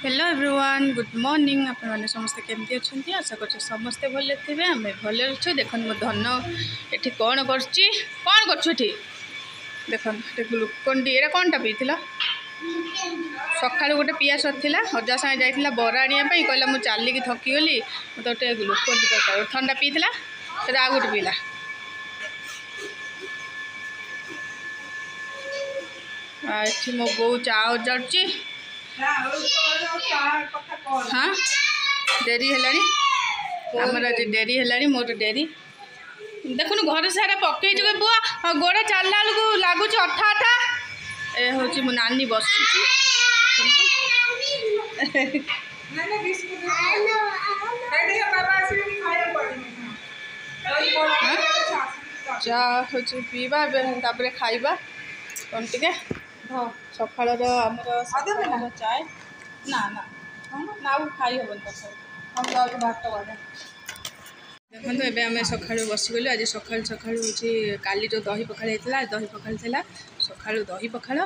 hello everyone good morning आप समस्ते केमती अच्छा आशा कर समस्ते भले थे आम भले अच्छे देख मो धन ये कौन कर देख ग्लुकोन डी ये कौन टा पी सका गोटे पिया सर अजा सागे जाइला बरा आने कहला मुझे चलिकी थकीगली मत गोटे ग्लुकोन डी दरकार ठंडा पीला फिर आ गोटे पीला मो बो चा उजाड़ी हाँ डेरी है आमर आज डेरी है मोर डेरी देखुन घर सारा पकई बुआ गोड़ चलला लगुच अठा अठा ए हूँ मो नानी बस चा हूँ पीवा खाइबा कौन टे सकाल चाय ना ना ना खाई हम भात देखो ये आम सका बसीगलु आज सका सका हूँ काली जो दही पखाड़ होता दही पखाड़ था सका दही पखाड़ आ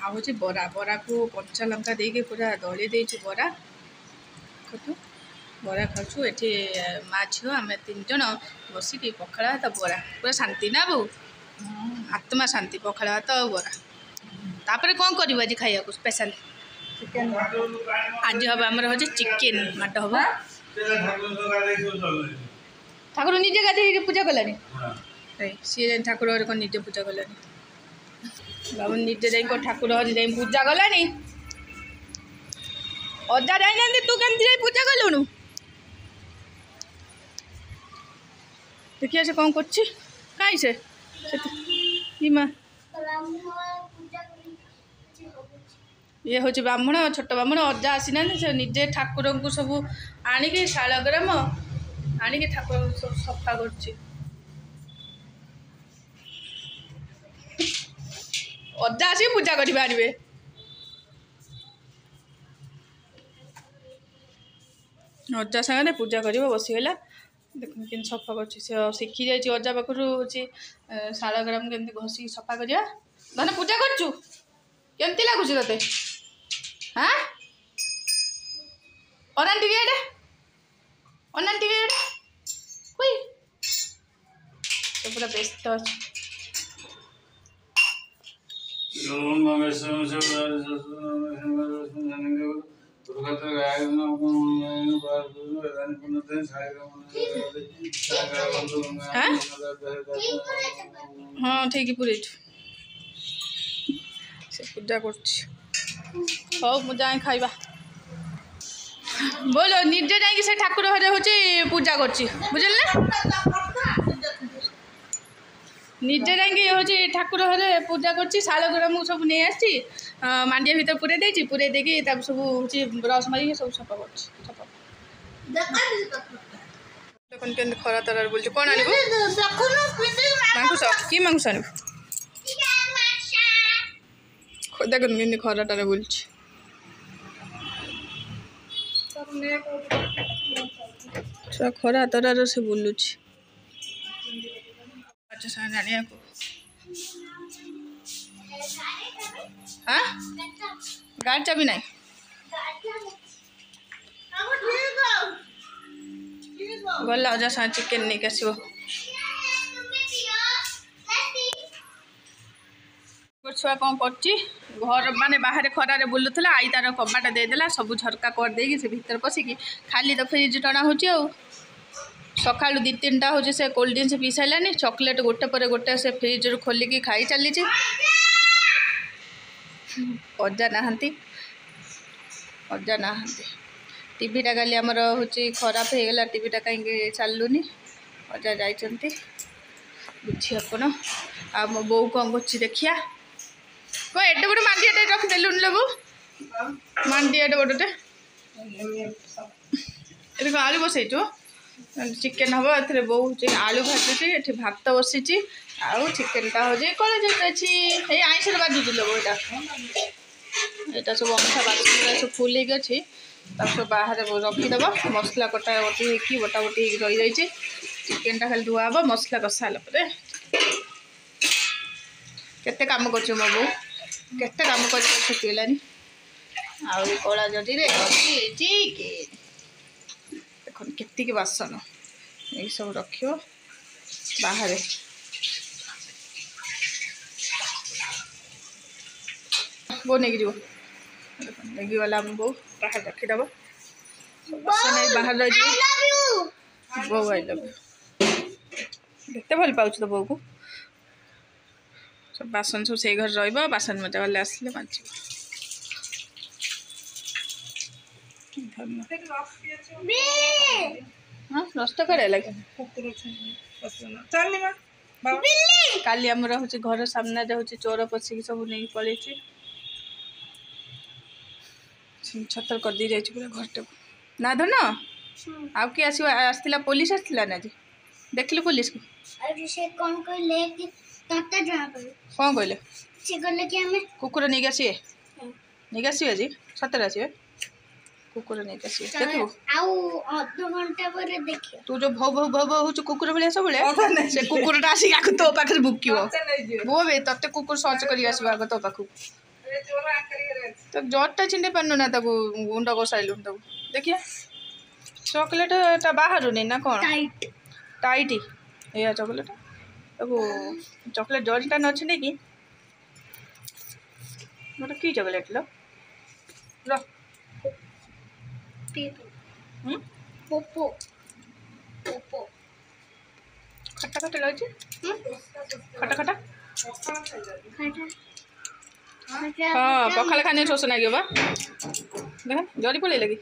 हूँ बरा बरा को कंचा लंका देके पूरा दली देचु बरा बरा खाऊँ ये माँ झील आम 3 जन बसिक पखाड़ भात बरा पूरा शांति ना बो आत्मा शांति पखाड़ भात बरा तापर कौन कर आज खाया स्पेशल आज हम आमर हूँ चिकेन माट हम ठाकुर निजे गाधे पूजा कला सी ठाकुर कौन निजे पूजा कला बाबू निजे जा ठाकुर जा पूजा कला अजा जाना तू कमी पूजा कलुणु देखिए से कौन कर से माँ ये हूँ ब्राह्मण छोट ब्राह्मण अजा आसीना से निजे ठाकुर को सब आणिकी शालग्राम आणिकी ठाकुर सब सफा कर अजा आस पूजा करेंगे अजा सागे पूजा कर बसीगला देख कि सफा कर शिखी जाइए अजा पाखु हूँ शालग्राम के घषि सफा करा धन पूजा करचु केमती लगुच ते हाँ अना टिके अना टिके हुई तो पूरा व्यस्त अच्छे हाँ ठीक पूरे से पूजा कर जाए खाइबा बोलो निजे जाइए से ठाकुर घरे हूँ पूजा कर बुझल निजे जाइए हूँ ठाकुर घरे पूजा कर शालग्राम सब नहीं आसी मांडिया भर पूरे देकी सब हूँ ब्रश मारिक सब सफा कर खरा तरह बोल कौन मांगुस कि मांगुस आनू देख कि खराटारे बोल खरा तरह से बुलू हाँ गाड़ी चाबी ना गला अजा सा चिकेन नहीं आसो छुआ कौन कर माने बाहर खरारे बुलूला आई तार कबाट देदेला सब झरका कर देगी से भीतर पशिकी खाली तो फ्रिज टना हो सका 2-3टा हूँ से कोल्ड ड्रिंक्स पी सारानी चॉकलेट गोटे पर गोटे से फ्रिज रू खोलिकी खाई चली अजा ना टीवीटा काली आमर हूँ खराब हो गला टीवीटा कहीं चलुनी अजा जाइंट बुझी आपण आ मो बो कौन कर देखिया को एडे बड़ मांडिया रखिदेलुन लोबू मांडिया बड़े ये आलू बसईचु चिकेन हम ए बो आलू भाजुची ये भात बसी आउ चिकेनटा हो कलेज अच्छी आईस बाजुच लोग यहाँ सब अंशा बाथरूम सब फुल अच्छी सब बाहर रखीदब मसला कटा बटी बटा बटी रही जाइए चिकेनटा खाली धुआ हम मसला कषा केते काम कर मो बो केते काम कर आउ कला जटिरे चिकेन देख केतिक बासन ये सब रख बाहर बो नहीं जीव नहीं गला आम बो बाहर रखीदब बाहर रही बो आई लव देखते भल पाँच तो बो को सब बासन सब से घर रसन मजा गले आसले बांच हाँ नष्ट करे लगे काली आमर हूँ घर सामने हूँ चोर पशिक सब नहीं पड़े छतर कर दी जाए पूरा घर टाक ना धन आउ किए आसला पुलिस आसला ना जी देखिलु पुलिस को कौन कहले कुकुर नहीं आसवे नहीं आसवे आज सतर आसवे कुकुर नहीं आसवे देखु तू जो भौ भौ भौ भौ हो कुकुर भाई सब से कुकुरटा आसिक तो पाखे भुक बो बे ते कुकुर सर्च कर आसो तो पाख तो जटटा चिंडे पारनु ना गुंड कसाइलु देखिए चॉकलेट बाहर नहीं ना कौन टाइट या चॉकलेट चॉकलेट जलटा नछे नहीं कि गोटे कि चॉकलेट लो पोपो खट्टा खट्टा लगे खट्टा खट्टा हाँ पखाल खाने शोष लगे बा देख जरी पड़े लगी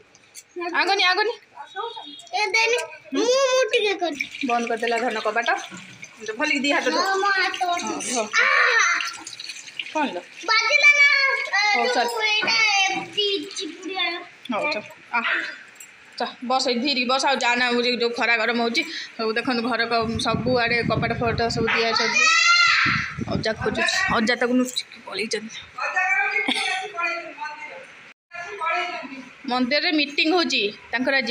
आगनी आगनी बंद करदेला धन कबाट भल दी हाथ कौन लो बस धीरे बस आ जाना जो खरा गरम हो देख घर सब आड़े कपाट फट सब दिया अजा खोज अजा तक पलि मंदिर रे मीटिंग होची आज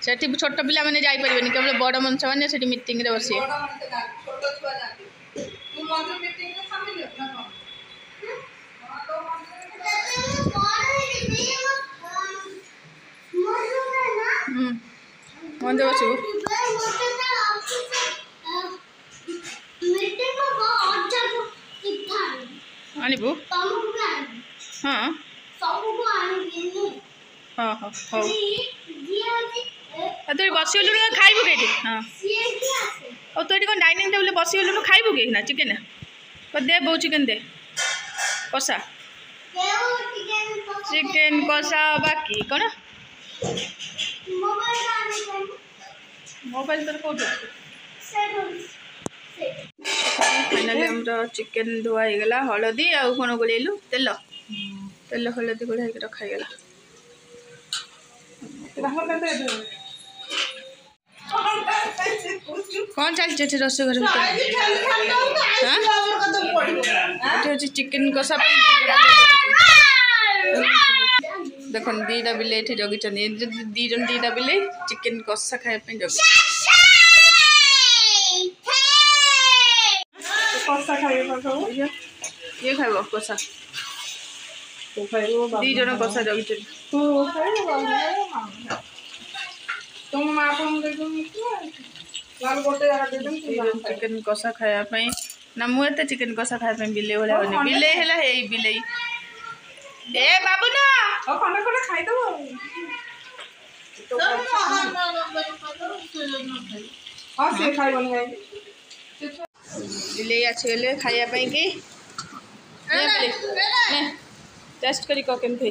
सेठी छोट पिला माने जाई परिबेनी केवल बड़ मनुष्य माने सेठी मीटिंग रे बसी मंदिर बसू आनबू हाँ हाँ हाँ हाँ तो बस गलु खाइबू कहीं हाँ और तो कौन डाइनिंग टेबल बस गलु खाइबू कहीं ना चिकेन दे बो चिकेन दे कषा चिकेन कषा बाकी कौन मोबाइल तर कौन फाइनाली आम चिकेन धुआ होगा हलदी आ कौन गोलैलु तेल तेल हलदी गोड़ा रखाईगला कौन चलते रोसे घर हाँ चिकेन कषा देख दीटा बिले जगी दी जन दीटा बिले चिकेन कषा खाया जग ये खाइब कषा दी जन कषा जगी चिकेन कषा खायापी ना मुझे चिकेन कषा खायापी बिले भाई बिले है बिले ए बाबू ना खंडे खंडे खाईदब बिले आसीगले खायापी कि टेस्ट करी केमती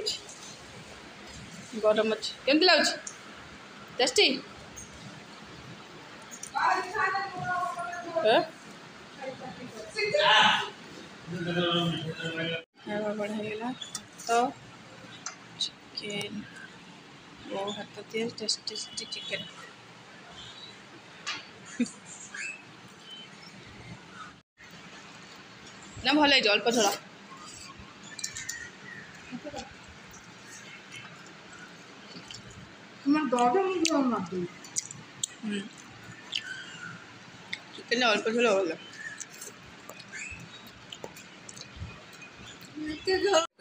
गरम अच्छे केमती लगुच टेस्टी बढ़ाईगला तो चिकेन वो हाथ दिए टेस्टी चिकेन ना भल अल्प थोड़ा चिकेन अल्प थोड़ा भल ଏତେ